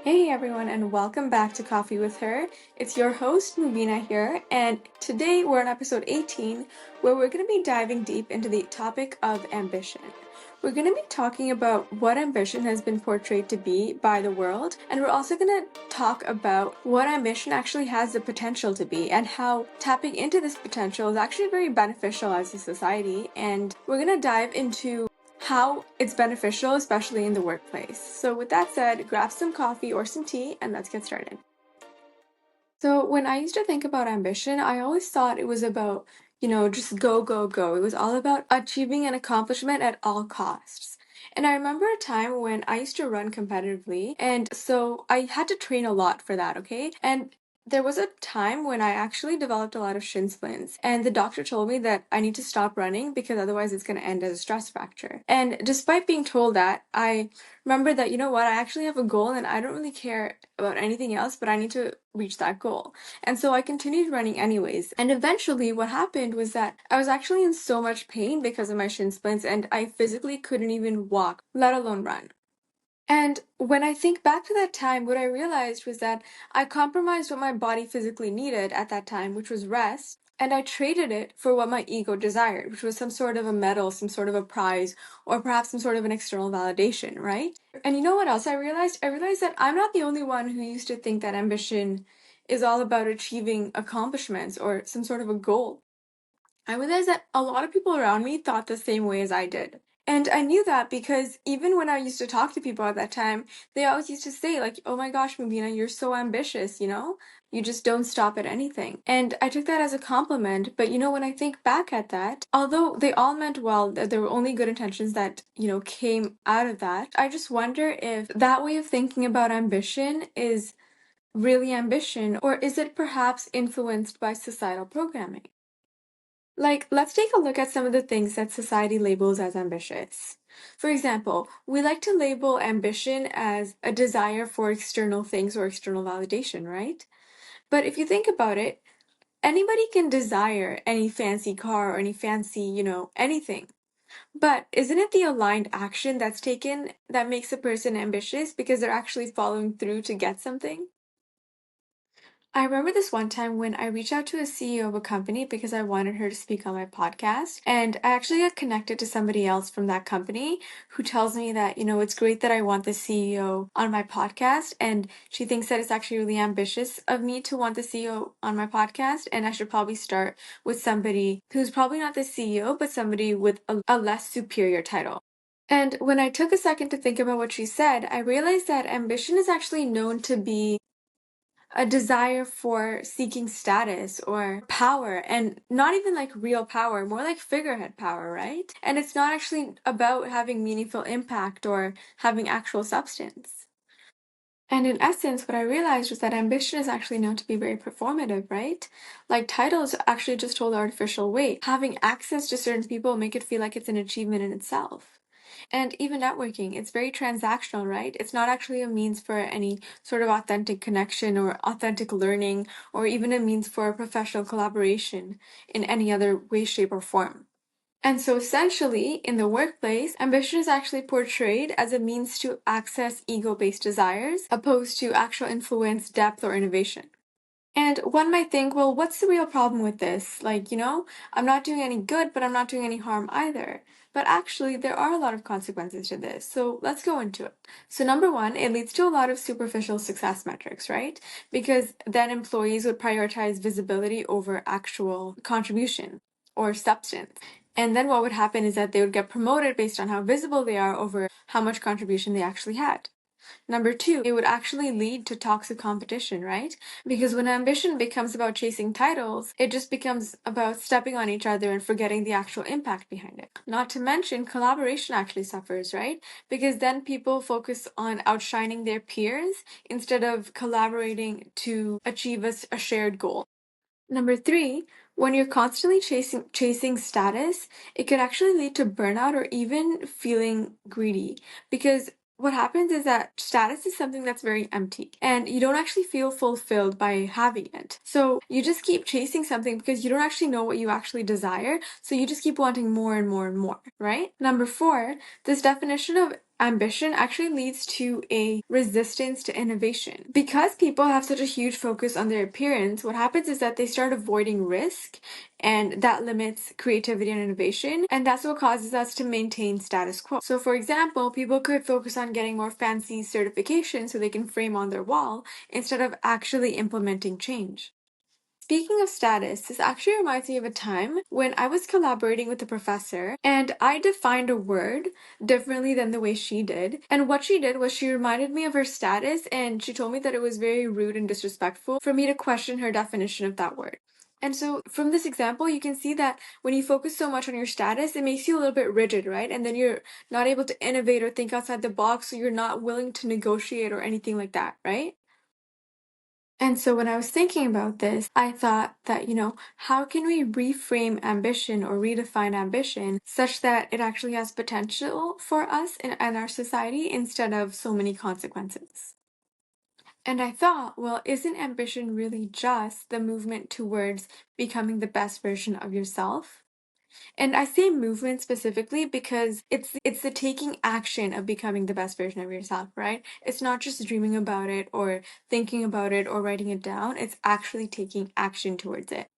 Hey everyone, and welcome back to Coffee with Her. It's your host, Mubina here, and today we're on episode 18, where we're going to be diving deep into the topic of ambition. We're going to be talking about what ambition has been portrayed to be by the world, and we're also going to talk about what ambition actually has the potential to be, and how tapping into this potential is actually very beneficial as a society, and we're going to dive into how it's beneficial, especially in the workplace. So with that said, grab some coffee or some tea and let's get started. So when I used to think about ambition, I always thought it was about, just go, go, go. It was all about achieving an accomplishment at all costs. And I remember a time when I used to run competitively, and so I had to train a lot for that, okay? And there was a time when I actually developed a lot of shin splints, and the doctor told me that I need to stop running because otherwise it's going to end as a stress fracture. And despite being told that, I remember that, I actually have a goal and I don't really care about anything else, but I need to reach that goal. And so I continued running anyways. And eventually what happened was that I was actually in so much pain because of my shin splints and I physically couldn't even walk, let alone run. And when I think back to that time, what I realized was that I compromised what my body physically needed at that time, which was rest, and I traded it for what my ego desired, which was some sort of a medal, some sort of a prize, or perhaps some sort of an external validation, right? And you know what else I realized? I realized that I'm not the only one who used to think that ambition is all about achieving accomplishments or some sort of a goal. I realized that a lot of people around me thought the same way as I did. And I knew that because even when I used to talk to people at that time, they always used to say, like, oh my gosh, Mubina, you're so ambitious, You just don't stop at anything. And I took that as a compliment. But when I think back at that, although they all meant well, that there were only good intentions that, came out of that, I just wonder if that way of thinking about ambition is really ambition, or is it perhaps influenced by societal programming? Like, let's take a look at some of the things that society labels as ambitious. For example, we like to label ambition as a desire for external things or external validation, right? But if you think about it, anybody can desire any fancy car or any fancy, anything. But isn't it the aligned action that's taken that makes a person ambitious because they're actually following through to get something? I remember this one time when I reached out to a CEO of a company because I wanted her to speak on my podcast. And I actually got connected to somebody else from that company who tells me that, it's great that I want the CEO on my podcast. And she thinks that it's actually really ambitious of me to want the CEO on my podcast. And I should probably start with somebody who's probably not the CEO, but somebody with a less superior title. And when I took a second to think about what she said, I realized that ambition is actually known to be a desire for seeking status or power, and not even like real power, more like figurehead power, right? And it's not actually about having meaningful impact or having actual substance. And in essence, what I realized was that ambition is actually known to be very performative, right? Like titles actually just hold artificial weight. Having access to certain people make it feel like it's an achievement in itself. And even networking, it's very transactional, right? It's not actually a means for any sort of authentic connection or authentic learning, or even a means for professional collaboration in any other way, shape, or form. And so essentially, in the workplace, ambition is actually portrayed as a means to access ego-based desires, opposed to actual influence, depth, or innovation. And one might think, well, what's the real problem with this? Like, I'm not doing any good, but I'm not doing any harm either. But actually, there are a lot of consequences to this. So let's go into it. So number one, it leads to a lot of superficial success metrics, right? Because then employees would prioritize visibility over actual contribution or substance. And then what would happen is that they would get promoted based on how visible they are over how much contribution they actually had. Number two, it would actually lead to toxic competition, right? Because when ambition becomes about chasing titles, it just becomes about stepping on each other and forgetting the actual impact behind it. Not to mention, collaboration actually suffers, right? Because then people focus on outshining their peers instead of collaborating to achieve a shared goal. Number three, when you're constantly chasing status, it could actually lead to burnout or even feeling greedy, because what happens is that status is something that's very empty and you don't actually feel fulfilled by having it. So you just keep chasing something because you don't actually know what you actually desire. So you just keep wanting more and more and more, right? Number four, this definition of ambition actually leads to a resistance to innovation. Because people have such a huge focus on their appearance, what happens is that they start avoiding risk, and that limits creativity and innovation, and that's what causes us to maintain status quo. So for example, people could focus on getting more fancy certifications so they can frame on their wall instead of actually implementing change. Speaking of status, this actually reminds me of a time when I was collaborating with a professor and I defined a word differently than the way she did. And what she did was she reminded me of her status and she told me that it was very rude and disrespectful for me to question her definition of that word. And so from this example, you can see that when you focus so much on your status, it makes you a little bit rigid, right? And then you're not able to innovate or think outside the box, so you're not willing to negotiate or anything like that, right? And so when I was thinking about this, I thought that, how can we reframe ambition or redefine ambition such that it actually has potential for us and our society instead of so many consequences? And I thought, well, isn't ambition really just the movement towards becoming the best version of yourself? And I say movement specifically because it's the taking action of becoming the best version of yourself, right? It's not just dreaming about it or thinking about it or writing it down. It's actually taking action towards it.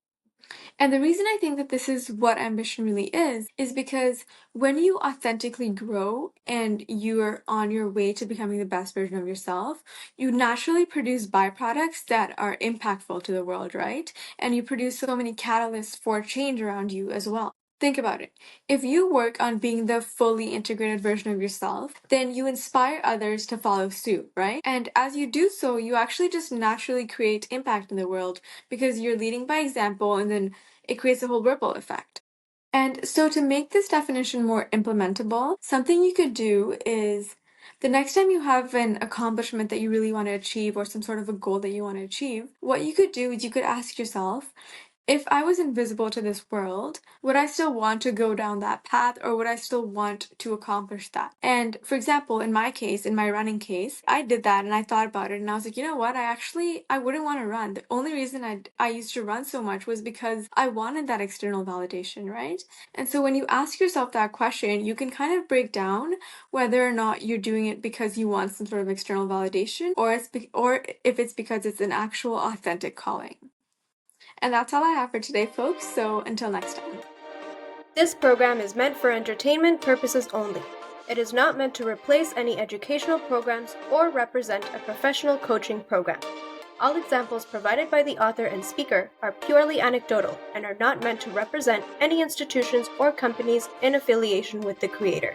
And the reason I think that this is what ambition really is because when you authentically grow and you're on your way to becoming the best version of yourself, you naturally produce byproducts that are impactful to the world, right? And you produce so many catalysts for change around you as well. Think about it. If you work on being the fully integrated version of yourself, then you inspire others to follow suit, right? And as you do so, you actually just naturally create impact in the world because you're leading by example and then it creates a whole ripple effect. And so to make this definition more implementable, something you could do is the next time you have an accomplishment that you really want to achieve or some sort of a goal that you want to achieve, what you could do is you could ask yourself, if I was invisible to this world, would I still want to go down that path or would I still want to accomplish that? And for example, in my case, in my running case, I did that and I thought about it and I was like, you know what? I wouldn't want to run. The only reason I used to run so much was because I wanted that external validation, right? And so when you ask yourself that question, you can kind of break down whether or not you're doing it because you want some sort of external validation or if it's because it's an actual authentic calling. And that's all I have for today, folks, so until next time. This program is meant for entertainment purposes only. It is not meant to replace any educational programs or represent a professional coaching program. All examples provided by the author and speaker are purely anecdotal and are not meant to represent any institutions or companies in affiliation with the creator.